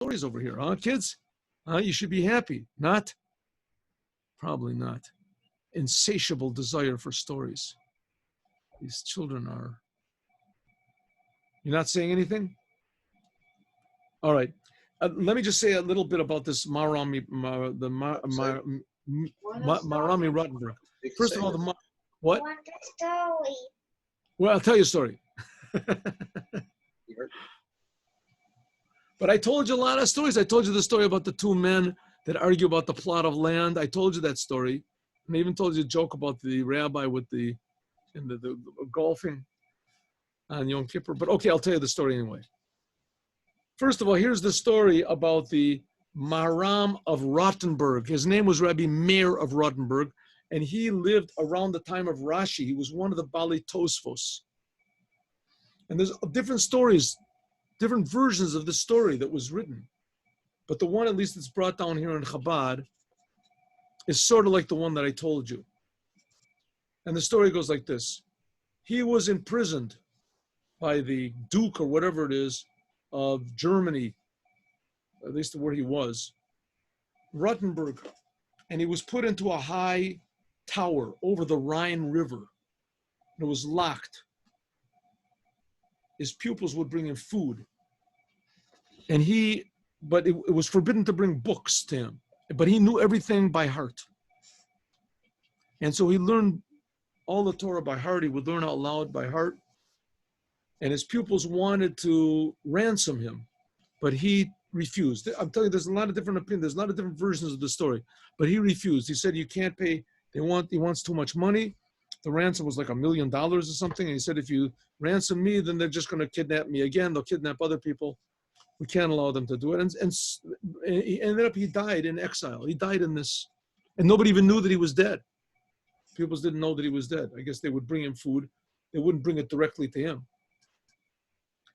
stories over here, huh, kids? You should be happy. Not? Probably not. Insatiable desire for stories. These children are. You're not saying anything? All right. Let me just say a little bit about this Marami Rottenberg. First of all, what? Want a story. Well, I'll tell you a story. But I told you a lot of stories. I told you the story about the two men that argue about the plot of land. I told you that story. And I even told you a joke about the rabbi with the golfing on Yom Kippur. But okay, I'll tell you the story anyway. First of all, here's the story about the Maharam of Rottenberg. His name was Rabbi Meir of Rottenberg, and he lived around the time of Rashi. He was one of the Bali Tosfos. And there's different stories, different versions of the story that was written. But the one, at least, that's brought down here in Chabad is sort of like the one that I told you. And the story goes like this. He was imprisoned by the Duke or whatever it is of Germany, at least where he was, Rottenberg. And he was put into a high tower over the Rhine River. It was locked. His pupils would bring him food. And but it was forbidden to bring books to him. But he knew everything by heart. And so he learned all the Torah by heart. He would learn out loud by heart. And his pupils wanted to ransom him, but he refused. I'm telling you, there's a lot of different opinions. There's a lot of different versions of the story, but he refused. He said, you can't pay. He wants too much money. The ransom was like $1 million or something. And he said, if you ransom me, then they're just going to kidnap me again. They'll kidnap other people. We can't allow them to do it. And he ended up, he died in exile. He died in this, and nobody even knew that he was dead. People didn't know that he was dead. I guess they would bring him food. They wouldn't bring it directly to him.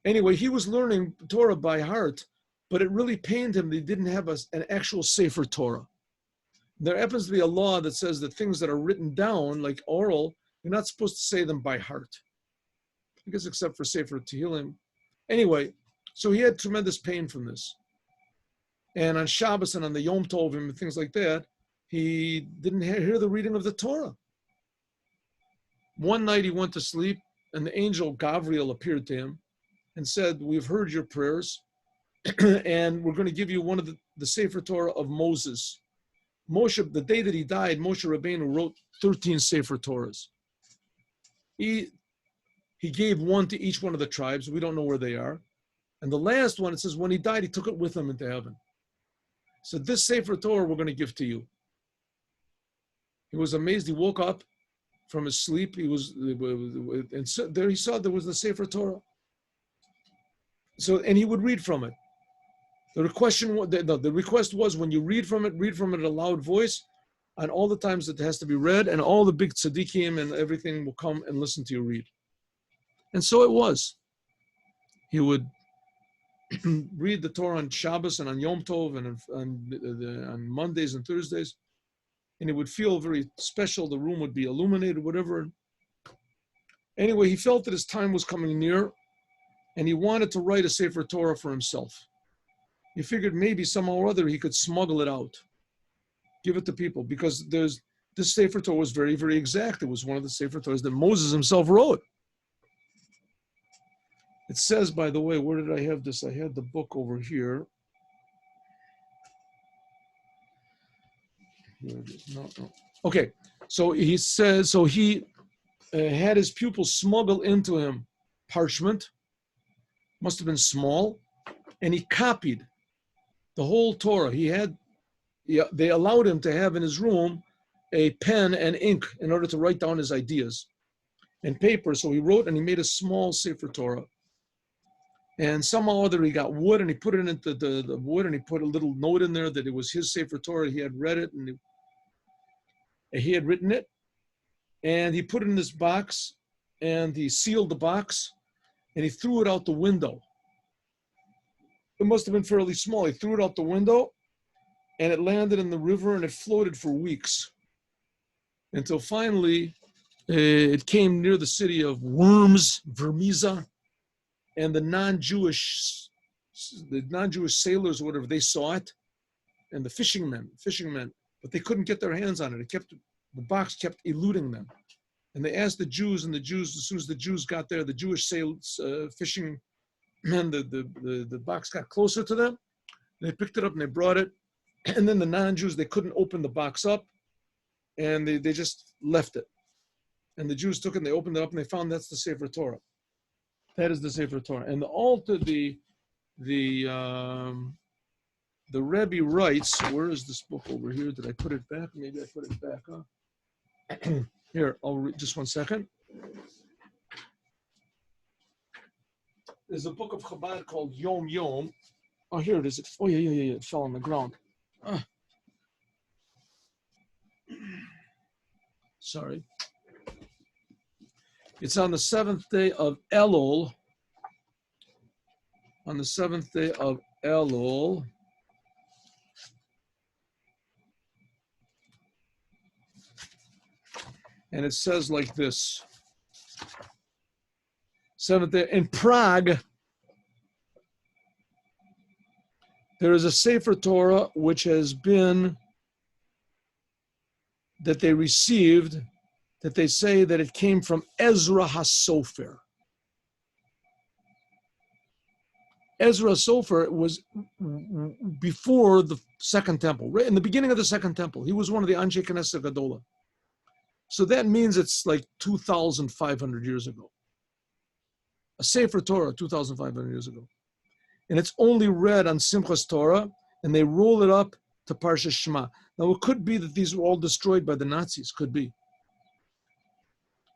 Anyway, he was learning Torah by heart, but it really pained him that he didn't have an actual Sefer Torah. There happens to be a law that says that things that are written down, like oral, you're not supposed to say them by heart. I guess except for Sefer Tehillim. Anyway, so he had tremendous pain from this. And on Shabbos and on the Yom Tovim and things like that, he didn't hear the reading of the Torah. One night he went to sleep, and the angel Gabriel appeared to him and said, we've heard your prayers, and we're going to give you one of the Sefer Torah of Moses. Moshe, the day that he died, Moshe Rabbeinu wrote 13 Sefer Torahs. He gave one to each one of the tribes. We don't know where they are. And the last one, it says, when he died, he took it with him into heaven. So this Sefer Torah we're going to give to you. He was amazed. He woke up from his sleep. And so there he saw there was the Sefer Torah. So, and he would read from it. The request was when you read from it at a loud voice, and all the times it has to be read, and all the big tzaddikim and everything will come and listen to you read. And so it was. He would read the Torah on Shabbos and on Yom Tov and on Mondays and Thursdays, and it would feel very special. The room would be illuminated, whatever. Anyway, he felt that his time was coming near, and he wanted to write a Sefer Torah for himself. He figured maybe somehow or other he could smuggle it out, give it to people, because this Sefer Torah was very, very exact. It was one of the Sefer Torahs that Moses himself wrote. It says, by the way, where did I have this? I had the book over here. Here it is. No. Okay, so he says, so he had his pupils smuggle into him parchment, must have been small, and he copied the whole Torah. They allowed him to have in his room a pen and ink in order to write down his ideas, and paper. So he wrote, and he made a small Sefer Torah. And somehow or other he got wood, and he put it into the wood, and he put a little note in there that it was his Sefer Torah. He had read it, and he had written it, and he put it in this box, and he sealed the box, and he threw it out the window. It must have been fairly small. He threw it out the window, and it landed in the river, and it floated for weeks until finally it came near the city of Worms, Vermiza, and the non-Jewish non-Jewish sailors or whatever, they saw it, and the fishermen, but they couldn't get their hands on it. The box kept eluding them. And they asked the Jews, and as soon as the Jews got there, the Jewish fishing men, the box got closer to them. They picked it up and they brought it. And then the non-Jews, they couldn't open the box up, and they just left it. And the Jews took it and they opened it up and they found that's the Sefer Torah. That is the Sefer Torah. And the altar, the Rebbe writes, where is this book over here? Did I put it back? Maybe I put it back, huh? Here, I'll read just one second. There's a book of Chabad called Yom Yom. Oh, here it is. Oh, yeah. It fell on the ground. Sorry. It's on the 7th day of Elul. On the 7th day of Elul. And it says like this. 7th day in Prague, there is a Sefer Torah which has been, that they received, that they say that it came from Ezra HaSofer. Ezra HaSofer was before the Second Temple, right in the beginning of the Second Temple. He was one of the Anshe Knesset Gadola. So that means it's like 2,500 years ago. A Sefer Torah, 2,500 years ago. And it's only read on Simchas Torah, and they roll it up to Parsha Shema. Now, it could be that these were all destroyed by the Nazis, could be.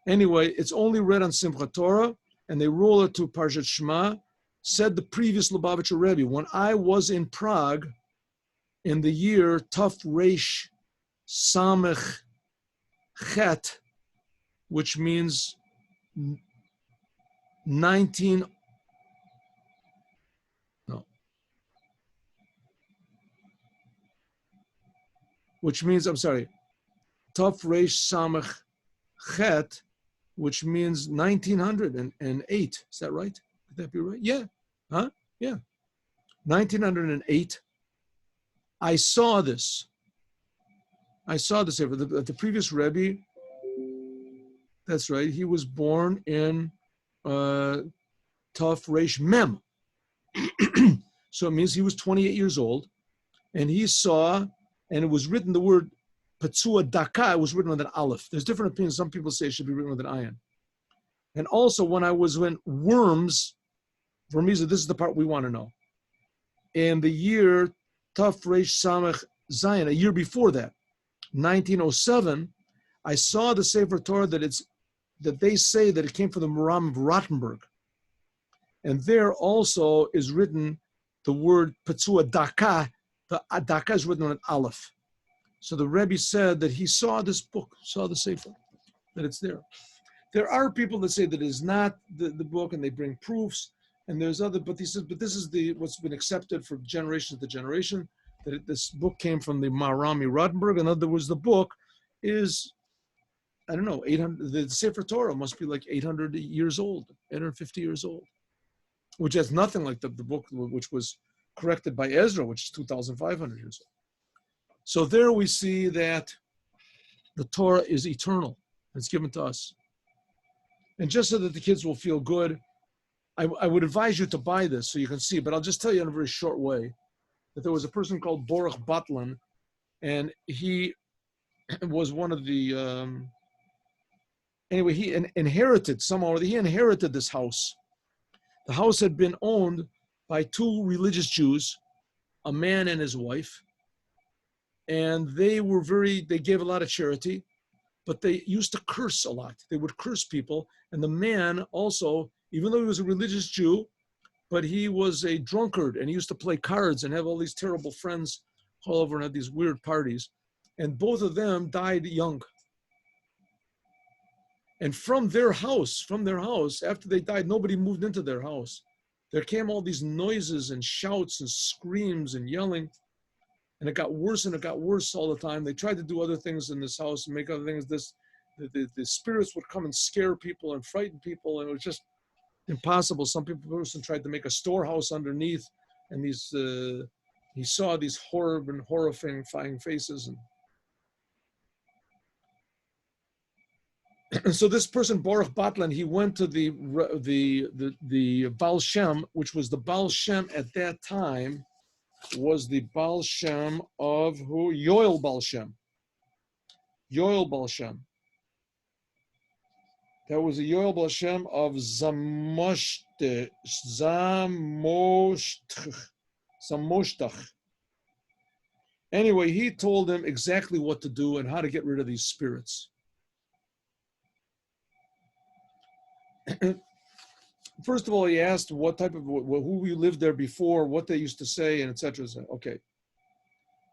Anyway, it's only read on Simchat Torah, and they roll it to Parshat Shema. Said the previous Lubavitcher Rebbe, when I was in Prague in the year Tuf Reish Samech Chet, which means 19, no, which means, I'm sorry, Tuf Reish Samech Chet, which means 1908. Is that right? Could that be right? Yeah. Huh? Yeah. 1908. I saw this. The previous Rebbe, that's right, he was born in Tuf Reish Mem. So it means he was 28 years old, and he saw, and it was written, the word Petzua Daka, it was written with an aleph. There's different opinions. Some people say it should be written with an ayin. And also when worms, this is the part we want to know. In the year Tuf Reish Samech Zayin, a year before that, 1907, I saw the Sefer Torah that they say that it came from the Maram of Rottenburg. And there also is written the word Petzua Daka. The Daka is written on an aleph. So the Rebbe said that he saw this book, saw the Sefer, that it's there. There are people that say that it is not the book, and they bring proofs, and there's other, but he says, but this is what's been accepted for generation to generation, that this book came from the Marami Rottenburg. In other words, the book is, I don't know, 800, the Sefer Torah must be like 800 years old, 850 years old, which has nothing like the book which was corrected by Ezra, which is 2,500 years old. So there we see that the Torah is eternal. It's given to us. And just so that the kids will feel good, I would advise you to buy this so you can see, but I'll just tell you in a very short way that there was a person called Baruch Batlan, and he was one of the, anyway, he inherited this house. The house had been owned by two religious Jews, a man and his wife, and they gave a lot of charity, but they used to curse a lot. They would curse people, and the man also, even though he was a religious Jew, but he was a drunkard, and he used to play cards and have all these terrible friends all over and have these weird parties. And both of them died young. And from their house, after they died, nobody moved into their house. There came all these noises and shouts and screams and yelling. And it got worse and it got worse all the time. They tried to do other things in this house and make other things. The spirits would come and scare people and frighten people, and it was just impossible. Person tried to make a storehouse underneath and these he saw these horrifying faces, and so this person Baruch Batlan, he went to the Baal Shem, which was the Baal Shem at that time, was the Baal Shem of who? Yoel Baal Shem. Yoel Baal Shem. That was a Yoel Baal Shem of Zamoshtach. Anyway, he told him exactly what to do and how to get rid of these spirits. First of all, he asked what type of, who you lived there before, what they used to say, and etc. Okay.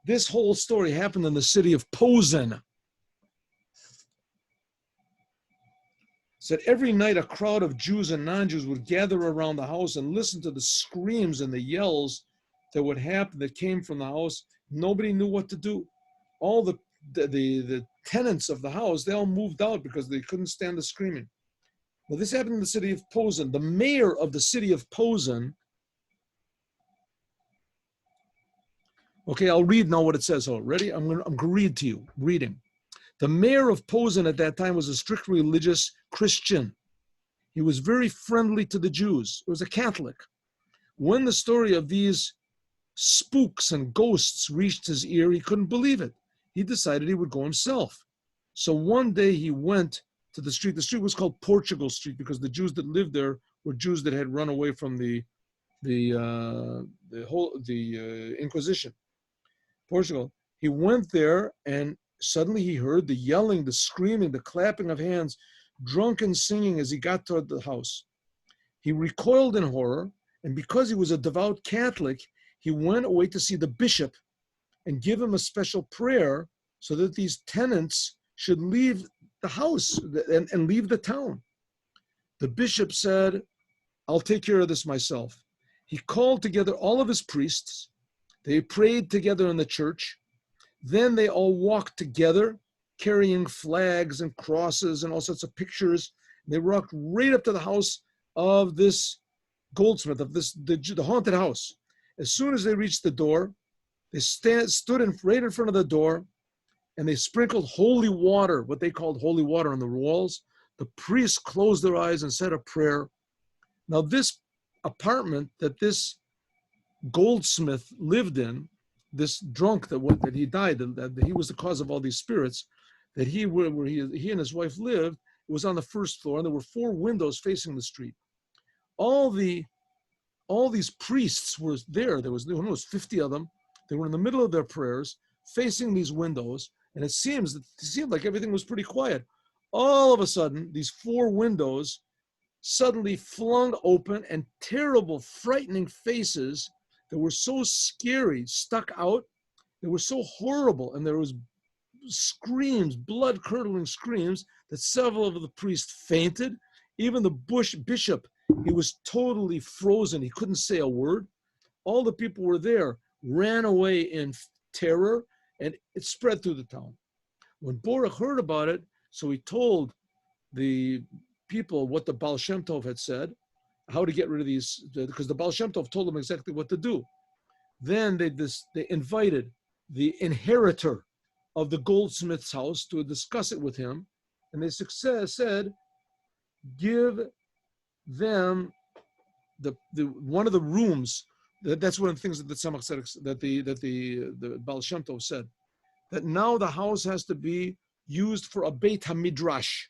This whole story happened in the city of Posen. Said every night a crowd of Jews and non-Jews would gather around the house and listen to the screams and the yells that would happen, that came from the house. Nobody knew what to do. All the tenants of the house, they all moved out because they couldn't stand the screaming. Now this happened in the city of Posen. The mayor of the city of Posen, okay, I'll read now what it says. Oh, ready? I'm going to read to you, reading. The mayor of Posen at that time was a strict religious Christian. He was very friendly to the Jews. He was a Catholic. When the story of these spooks and ghosts reached his ear, he couldn't believe it. He decided he would go himself. So one day he went to the street. The street was called Portugal Street because the Jews that lived there were Jews that had run away from the Inquisition. Portugal. He went there, and suddenly he heard the yelling, the screaming, the clapping of hands, drunken singing as he got toward the house. He recoiled in horror, and because he was a devout Catholic, he went away to see the bishop and give him a special prayer so that these tenants should leave the house and leave the town. The bishop said, I'll take care of this myself. He called together all of his priests. They prayed together in the church. Then they all walked together, carrying flags and crosses and all sorts of pictures. They walked right up to the house of this goldsmith, of the haunted house. As soon as they reached the door, they stood right in front of the door, and they sprinkled holy water, what they called holy water, on the walls. The priests closed their eyes and said a prayer. Now this apartment that this goldsmith lived in, this drunk that he died, that he was the cause of all these spirits, that he and his wife lived, it was on the first floor, and there were 4 windows facing the street. All these priests were there. There was 50 of them. They were in the middle of their prayers, facing these windows, and it seemed like everything was pretty quiet. All of a sudden, these 4 windows suddenly flung open, and terrible, frightening faces that were so scary stuck out. They were so horrible, and there was screams, blood-curdling screams, that several of the priests fainted. Even the bishop, he was totally frozen. He couldn't say a word. All the people were there ran away in terror, and it spread through the town. When Baruch heard about it, so he told the people what the Baal Shem Tov had said, how to get rid of these, because the Baal Shem Tov told them exactly what to do. Then they invited the inheritor of the goldsmith's house to discuss it with him, and they said, give them one of the rooms. That's one of the things that the Tzemach Tzedek, that the Baal Shem Tov said, that now the house has to be used for a Beit HaMidrash.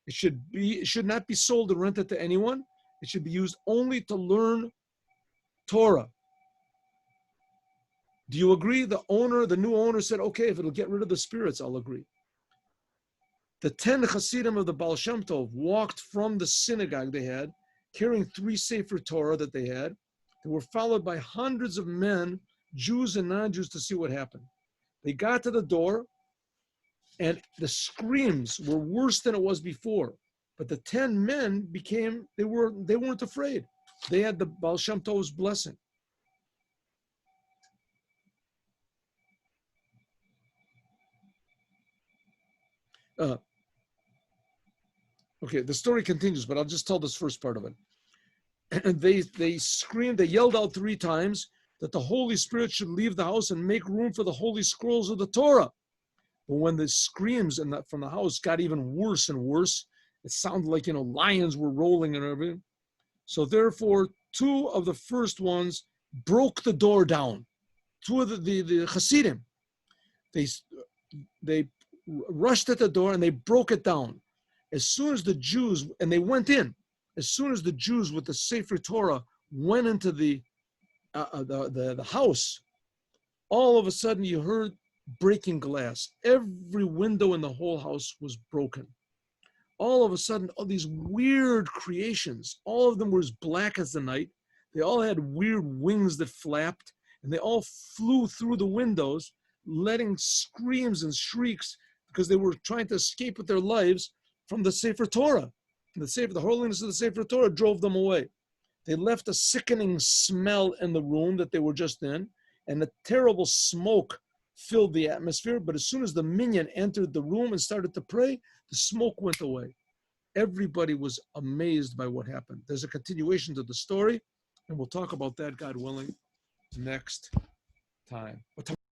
It should not be sold and rented to anyone. It should be used only to learn Torah. Do you agree? The new owner said, okay, if it'll get rid of the spirits, I'll agree. The 10 Chassidim of the Baal Shem Tov walked from the synagogue they had, carrying 3 Sefer Torah that they had. They were followed by hundreds of men, Jews and non-Jews, to see what happened. They got to the door, and the screams were worse than it was before. But the 10 men they weren't afraid. They had the Baal Shem Tov's blessing. Okay, the story continues, but I'll just tell this first part of it. they screamed, they yelled out 3 times that the Holy Spirit should leave the house and make room for the holy scrolls of the Torah. But when the screams from the house got even worse and worse, it sounded like, lions were rolling and everything. So therefore, 2 of the first ones broke the door down. 2 of the Chassidim, they rushed at the door and they broke it down. As soon as the Jews, and they went in, as soon as the Jews with the Sefer Torah went into the house, all of a sudden you heard breaking glass. Every window in the whole house was broken. All of a sudden, all these weird creations, all of them were as black as the night. They all had weird wings that flapped, and they all flew through the windows, letting screams and shrieks because they were trying to escape with their lives from the Sefer Torah. The holiness of the Sefer Torah drove them away. They left a sickening smell in the room that they were just in, and a terrible smoke filled the atmosphere. But as soon as the minyan entered the room and started to pray, the smoke went away. Everybody was amazed by what happened. There's a continuation to the story, and we'll talk about that, God willing, next time.